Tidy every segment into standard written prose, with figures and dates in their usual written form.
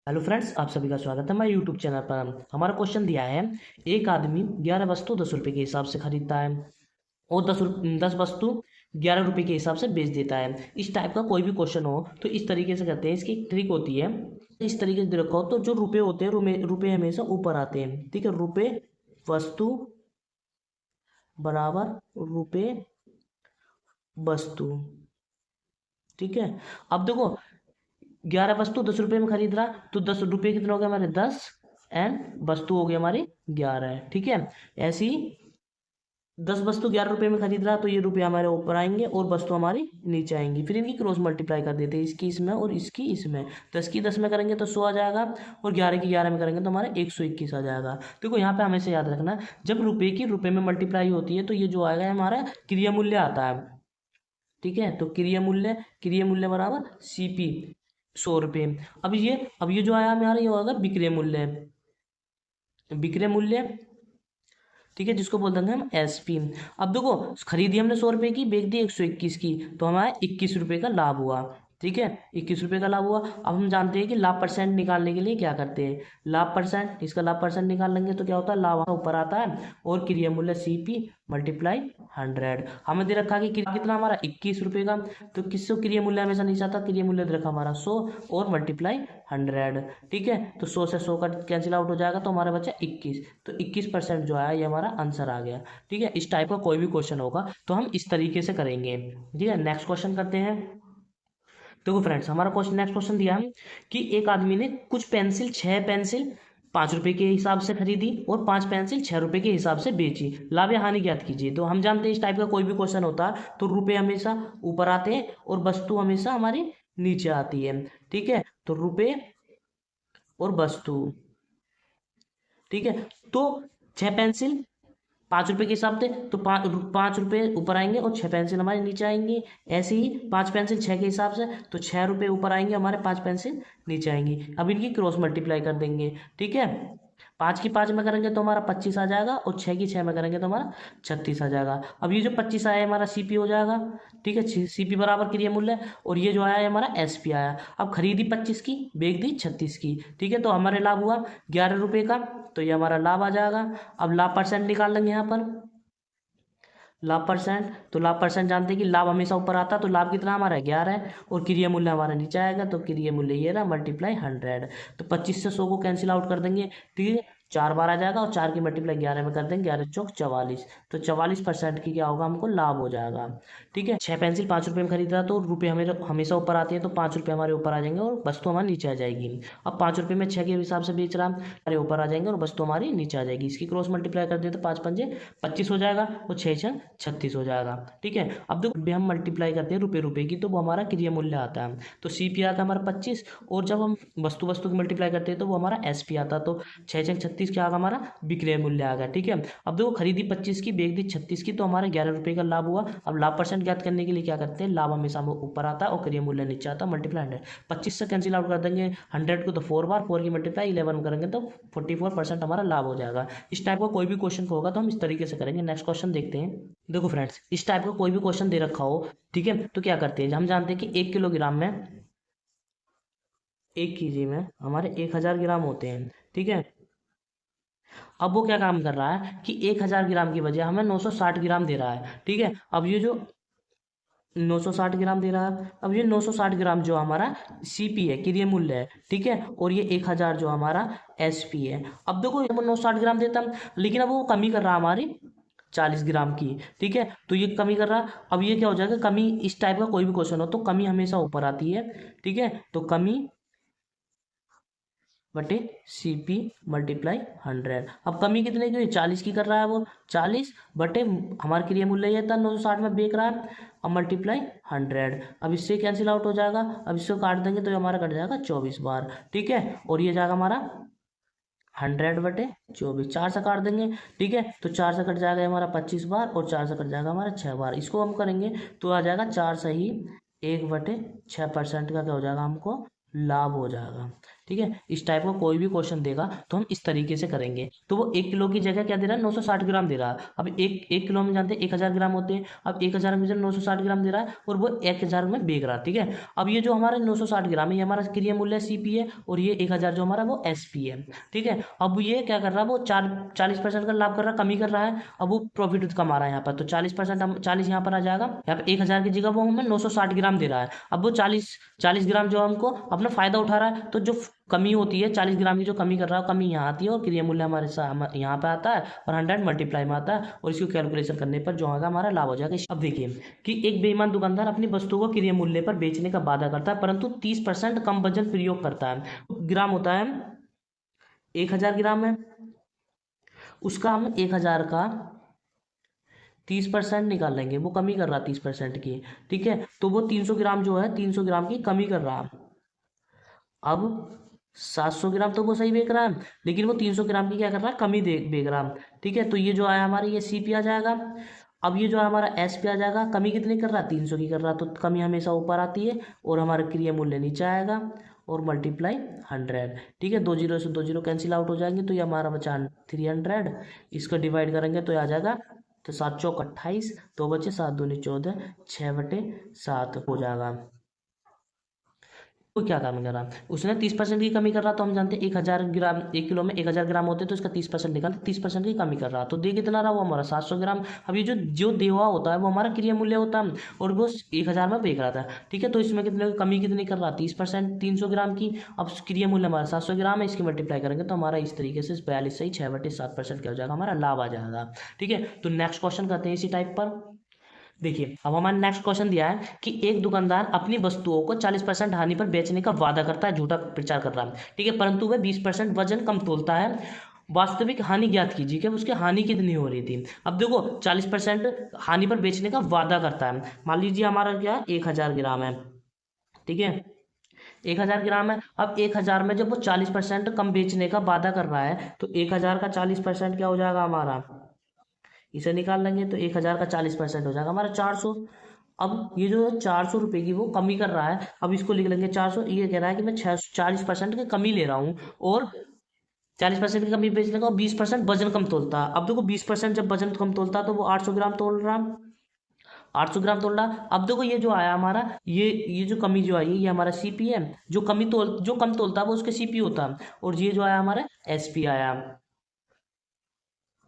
Hello friends, आप सभी का स्वागत है हमारे यूट्यूब चैनल पर। हमारा क्वेश्चन दिया है, एक आदमी 11 वस्तु 10 रुपए के हिसाब से खरीदता है और 10 वस्तु 11 रुपए के हिसाब से बेच देता है। इस टाइप का कोई भी क्वेश्चन हो तो इस तरीके से करते हैं। इसकी एक ट्रिक होती है, इस तरीके से रखो तो जो रुपए होते हैं रुपए हमेशा ऊपर आते हैं। ठीक है, रुपए वस्तु बराबर रुपए वस्तु। ठीक है, अब देखो 11 वस्तु 10 रुपए में खरीद रहा, तो 10 रुपए कितने हो गए हमारे 10 एंड वस्तु हो गई हमारी 11। ठीक है, ऐसी 10 वस्तु 11 रुपए में खरीद रहा तो ये रुपए हमारे ऊपर आएंगे और वस्तु हमारी नीचे आएंगी। फिर इनकी क्रॉस मल्टीप्लाई कर देते हैं, इसकी इसमें और इसकी इसमें। 10 की 10 में करेंगे तो 100 आ जाएगा और 11 की 11 में करेंगे तो हमारे 121 आ जाएगा। देखो यहाँ पे हमेशा याद रखना, जब रुपए की रुपए में मल्टीप्लाई होती है तो ये जो आएगा हमारा क्रिया मूल्य आता है। ठीक है, तो क्रिया मूल्य बराबर सीपी 100 रुपये। अब ये जो आया हमारा ये होगा विक्रय मूल्य। विक्रय मूल्य, ठीक है, जिसको बोलते हैं हम एसपी। अब देखो खरीदी हमने 100 रुपये की, बेच दी 121 की, तो हमारा 21 रुपये का लाभ हुआ। ठीक है, 21 रुपये का लाभ हुआ। अब हम जानते हैं कि लाभ परसेंट निकालने के लिए क्या करते हैं, लाभ परसेंट, इसका लाभ परसेंट निकाल लेंगे तो क्या होता है, लाभ ऊपर आता है और क्रिया मूल्य सीपी मल्टीप्लाई 100। हमें दे रखा कि कितना हमारा 21 रुपये का, तो किससे क्रिया मूल्य हमेशा नीचे आता, क्रिया मूल्य दे रखा हमारा 100 और मल्टीप्लाई 100। ठीक है, तो 100 से 100 का कैंसिल आउट हो जाएगा तो हमारा बचा 21। तो 21% जो है ये हमारा आंसर आ गया। ठीक है, इस टाइप का कोई भी क्वेश्चन होगा तो हम इस तरीके से करेंगे। ठीक है, नेक्स्ट क्वेश्चन करते हैं। देखो फ्रेंड्स, हमारा क्वेश्चन नेक्स्ट क्वेश्चन दिया है कि एक आदमी ने कुछ पेंसिल 6 पेंसिल 5 रुपए के हिसाब से खरीदी और 5 पेंसिल 6 रुपए के हिसाब से बेची। लाभ या हानि ज्ञात कीजिए। तो हम जानते हैं इस टाइप का कोई भी क्वेश्चन होता है तो रुपए हमेशा ऊपर आते हैं और वस्तु हमेशा हमारी नीचे आती है। ठीक है, तो रुपए और वस्तु। ठीक है, तो 6 पेंसिल 5 रुपए के हिसाब से तो 5 रुपए ऊपर आएंगे और 6 पेंसिल हमारे नीचे आएंगी। ऐसे ही 5 पेंसिल 6 के हिसाब से तो 6 रुपए ऊपर आएंगे, हमारे 5 पेंसिल नीचे आएंगी। अब इनकी क्रॉस मल्टीप्लाई कर देंगे। ठीक है, 5 की 5 में करेंगे तो हमारा 25 आ जाएगा और 6 की 6 में करेंगे तो हमारा 36 आ जाएगा। अब ये जो 25 आया है हमारा सीपी हो जाएगा। ठीक है, सीपी बराबर क्रिया मूल्य, और ये जो आया है हमारा एसपी आया। अब खरीदी 25 की, बेच दी 36 की। ठीक है, तो हमारे लाभ हुआ 11 रुपये का, तो ये हमारा लाभ आ जाएगा। अब लाभ परसेंट निकाल लेंगे यहाँ पर, लाभ परसेंट, तो लाभ परसेंट जानते हैं कि लाभ हमेशा ऊपर आता है, तो लाभ कितना हमारा 11 है और क्रिया मूल्य हमारा नीचे आएगा, तो क्रिया मूल्य ये रहा मल्टीप्लाई 100। तो 25 से 100 को कैंसिल आउट कर देंगे। ठीक है, 4 बार आ जाएगा और 4 की मल्टीप्लाई 11 में कर देंगे, 11 चौक 44, तो 44% की क्या होगा, हमको लाभ हो जाएगा। ठीक है, 6 पेंसिल 5 रुपये में खरीद रहा तो रुपये हमें हमेशा ऊपर आते हैं, तो 5 रुपये हमारे ऊपर आ जाएंगे और वस्तु हमारे नीचे आ जाएगी। अब 5 रुपये में 6 के हिसाब से बेच रहा, हमारे ऊपर आ जाएंगे और वस्तु हमारी नीचे आ जाएगी। इसकी क्रॉस मल्टीप्लाई कर दें तो 5 5 25 हो जाएगा और 6 6 36 हो जाएगा। ठीक है, अब देखो हम मल्टीप्लाई करते हैं रुपये रुपये की, तो वो हमारा क्रिया मूल्य आता है, तो सीपी आता है हमारा 25, और जब हम वस्तु वस्तु की मल्टीप्लाई करते हैं तो वो हमारा एसपी आता है, तो 6 6 36 क्या आएगा हमारा विक्रय मूल्य आ गया। ठीक है, अब देखो खरीदी 25 की, बेच दी 36 की, तो हमारे 11 रुपये का लाभ हुआ। अब लाभ परसेंट ज्ञात करने के लिए क्या करते हैं, लाभ हमेशा ऊपर आता है और क्रिया मूल्य नीचे आता है, मल्टीप्लाई 100। 25 से कैंसिल आउट कर देंगे 100 को, तो 4 बार, 4 की मल्टीप्लाई 11 करेंगे तो 44% हमारा लाभ हो जाएगा। इस टाइप का कोई भी क्वेश्चन होगा तो हम इस तरीके से करेंगे। नेक्स्ट क्वेश्चन देखते हैं। देखो फ्रेंड्स, इस टाइप का कोई भी क्वेश्चन दे रखा हो, ठीक है, तो क्या करते हैं, हम जानते हैं कि 1 किलोग्राम में 1 केजी में हमारे 1000 ग्राम होते हैं। ठीक है, अब वो क्या काम कर रहा है कि 1000 ग्राम की बजाय हमें 960 ग्राम दे रहा है। ठीक है, अब ये जो 960 ग्राम दे रहा है, अब ये 960 ग्राम जो हमारा सीपी है, क्रिय मूल्य है। ठीक है, और ये 1000 जो हमारा एसपी है। अब देखो वो 960 ग्राम देता, लेकिन अब वो कमी कर रहा है हमारी 40 ग्राम की। ठीक है, तो ये कमी कर रहा। अब ये क्या हो जाएगा, कमी, इस टाइप का कोई भी क्वेश्चन हो तो कमी हमेशा ऊपर आती है। ठीक है, तो कमी बटे सीपी मल्टीप्लाई 100। अब कमी कितने की हुई, 40 की कर रहा है वो, 40 बटे हमारे क्रिया मूल्य ये था 960 में बेच रहा है, अब मल्टीप्लाई 100। अब इससे कैंसिल आउट हो जाएगा, अब इसको काट देंगे तो हमारा कट जाएगा 24 बार। ठीक है, और ये जाएगा हमारा 100/24, 4 से काट देंगे। ठीक है, तो 4 से कट जाएगा हमारा 25 बार और 4 से कट जाएगा हमारा 6 बार। इसको हम करेंगे तो आ जाएगा 4 सही 1/6% का क्या हो जाएगा, हमको लाभ हो जाएगा। ठीक है, इस टाइप का कोई भी क्वेश्चन देगा तो हम इस तरीके से करेंगे। तो वो 1 किलो की जगह क्या दे रहा है, 960 ग्राम दे रहा है। अब एक किलो में जानते हैं 1000 ग्राम होते हैं। अब 1000 में 960 ग्राम दे रहा है और वो 1000 में बेच रहा है। ठीक है, अब ये जो हमारे 960 ग्राम है ये हमारा क्रिय मूल्य CP है और ये 1000 जो हमारा वो SP है। ठीक है, अब ये क्या कर रहा है, वो 40% का लाभ कर रहा है, कमी कर रहा है। अब वो प्रॉफिट कमा रहा है यहाँ पर, तो 40% हम 40 यहाँ पर आ जाएगा। यहाँ पे 1000 की जगह वो हमें 960 ग्राम दे रहा है। अब वो 40 ग्राम जो हमको अपना फायदा उठा रहा है, तो जो कमी होती है 40 ग्राम की जो कमी कर रहा है, कमी यहाँ आती है और क्रिया मूल्य हमारे यहाँ पे आता है और 100 मल्टीप्लाई में आता है और इसको कैलकुलेशन करने पर जो होगा हमारा लाभ हो जाएगा। अब देखिए कि एक बेईमान दुकानदार अपनी वस्तु को क्रिया मूल्य पर बेचने का वादा करता है परंतु 30% कम वजन प्रयोग करता है। ग्राम होता है 1000 ग्राम है, उसका हम 1000 का 30% निकाल लेंगे, वो कमी कर रहा है 30% की। ठीक है, तो वो 300 ग्राम जो है 300 ग्राम की कमी कर रहा है। अब 700 ग्राम तो वो सही बेच रहा है, लेकिन वो 300 ग्राम की क्या कर रहा है, कमी बेच रहा है। ठीक है, तो ये जो आया हमारा ये CP आ जाएगा। अब ये जो है हमारा SP आ जाएगा। कमी कितनी कर रहा है, 300 की कर रहा है, तो कमी हमेशा ऊपर आती है और हमारा क्रिया मूल्य नीचे आएगा और मल्टीप्लाई 100। ठीक है, 2 जीरो से 2 जीरो कैंसिल आउट हो जाएंगे, तो ये हमारा बचा 300। इसको डिवाइड करेंगे तो आ जाएगा, तो 7 चौक 28, 2 बचे 7 दूनी 14, 6/7 हो जाएगा। वो क्या काम कर रहा है, उसने 30% की कमी कर रहा, तो हम जानते हैं 1000 ग्राम, 1 किलो में 1000 ग्राम होते हैं, तो इसका 30% निकाल, 30% की कमी कर रहा, तो दे कितना रहा, वो हमारा 700 ग्राम। अब ये जो जो देवा होता है वो हमारा क्रिय मूल्य होता है और वो 1000 में बेच रहा था। ठीक है, तो इसमें कितने कमी कितनी कर रहा, 30%, 300 ग्राम की। अब क्रिय मूल्य हमारा 700 ग्राम है, इसकी मल्टीप्लाई करेंगे तो हमारा इस तरीके से 42 से 6/7% क्या हो जाएगा, हमारा लाभ आ जाएगा। ठीक है, तो नेक्स्ट क्वेश्चन करते हैं इसी टाइप पर। देखिए, अब हमारा नेक्स्ट क्वेश्चन दिया है कि एक दुकानदार अपनी वस्तुओं को 40% हानि पर बेचने का वादा करता है, झूठा प्रचार कर रहा है। ठीक है, परंतु वह 20% वजन कम तोलता है। वास्तविक हानि ज्ञात कीजिए कि उसकी हानि कितनी हो रही थी। अब देखो 40% हानि पर बेचने का वादा करता है। मान लीजिए हमारा क्या 1000 ग्राम है। ठीक है, 1000 ग्राम है। अब 1000 में जब वो 40% कम बेचने का वादा कर रहा है, तो 1000 का 40% क्या हो जाएगा हमारा, इसे निकाल लेंगे तो 1000 का 40% हो जाएगा हमारा 400। अब ये जो 400 रुपये की वो कमी कर रहा है, अब इसको लिख लेंगे 400। ये कह रहा है कि मैं 40% की कमी ले रहा हूँ और 40% की कमी बेचने का, और 20% वजन कम तोलता है। अब देखो 20% जब वजन कम तोलता है तो वो 800 ग्राम तोल रहा, 800 ग्राम तोल रहा। अब देखो ये जो आया हमारा, ये जो कमी जो आई है ये हमारा CP है। जो कम तोलता है वो उसके CP होता है, और ये जो आया हमारा SP आया।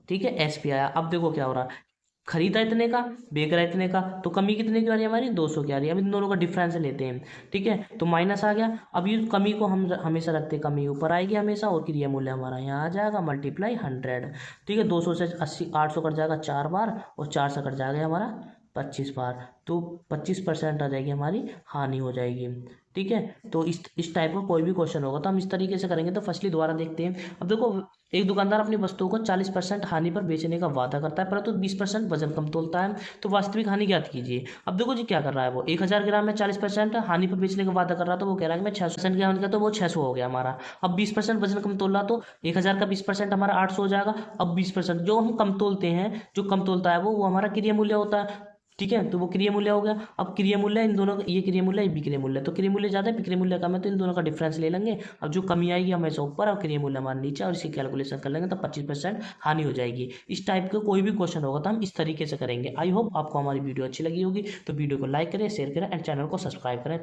ठीक है, SP आया। अब देखो क्या हो रहा है, खरीदा इतने का, बेच रहा इतने का, तो कमी कितने की आ रही है हमारी, 200 की आ रही है। अब इन दोनों का डिफरेंस लेते हैं। ठीक है, तो माइनस आ गया। अब ये कमी को हम हमेशा रखते हैं, कमी ऊपर आएगी हमेशा और क्रिया मूल्य हमारा यहाँ आ जाएगा मल्टीप्लाई 100। ठीक है, 200 से 80 800 कट जाएगा 4 बार और 4 से कट जाएगा हमारा 25 बार, तो 25% आ जाएगी हमारी हानि हो जाएगी। ठीक है, तो इस टाइप का कोई भी क्वेश्चन होगा तो हम इस तरीके से करेंगे। तो फर्स्टली दोबारा देखते हैं। अब देखो एक दुकानदार अपनी वस्तुओं को 40% हानि पर बेचने का वादा करता है परंतु 20% वजन कम तोलता है, तो वास्तविक हानि ज्ञात कीजिए। अब देखो जी क्या कर रहा है, वो 1000 ग्राम में 40% हानि पर बेचने का वादा कर रहा था, वो कह रहा है कि मैं 600% की हानि का, तो वो 600 हो गया हमारा। अब 20% वजन कम तोल रहा, तो 1000 का 20% हमारा 800 हो जाएगा। अब 20% जो हम कम तोलते हैं, जो कम तोलता है वो हमारा क्रिय मूल्य होता है। ठीक है, तो वो क्रिय मूल्य हो गया। अब क्रिय मूल्य इन दोनों का, ये क्रिय मूल्य ये विक्रय मूल्य, तो क्रिय मूल्य ज़्यादा है विक्रय मूल्य कम है, तो इन दोनों का डिफरेंस ले लेंगे। अब जो कमी आएगी हमेशा ऊपर और क्रिय मूल्य हमारे नीचे, और इसकी कैलकुलेशन कर लेंगे तो 25% हानि हो जाएगी। इस टाइप का कोई भी क्वेश्चन होगा तो हम इस तरीके से करेंगे। आई होप आपको हमारी वीडियो अच्छी लगी होगी, तो वीडियो को लाइक करें, शेयर करें एंड चैनल को सब्सक्राइब करें।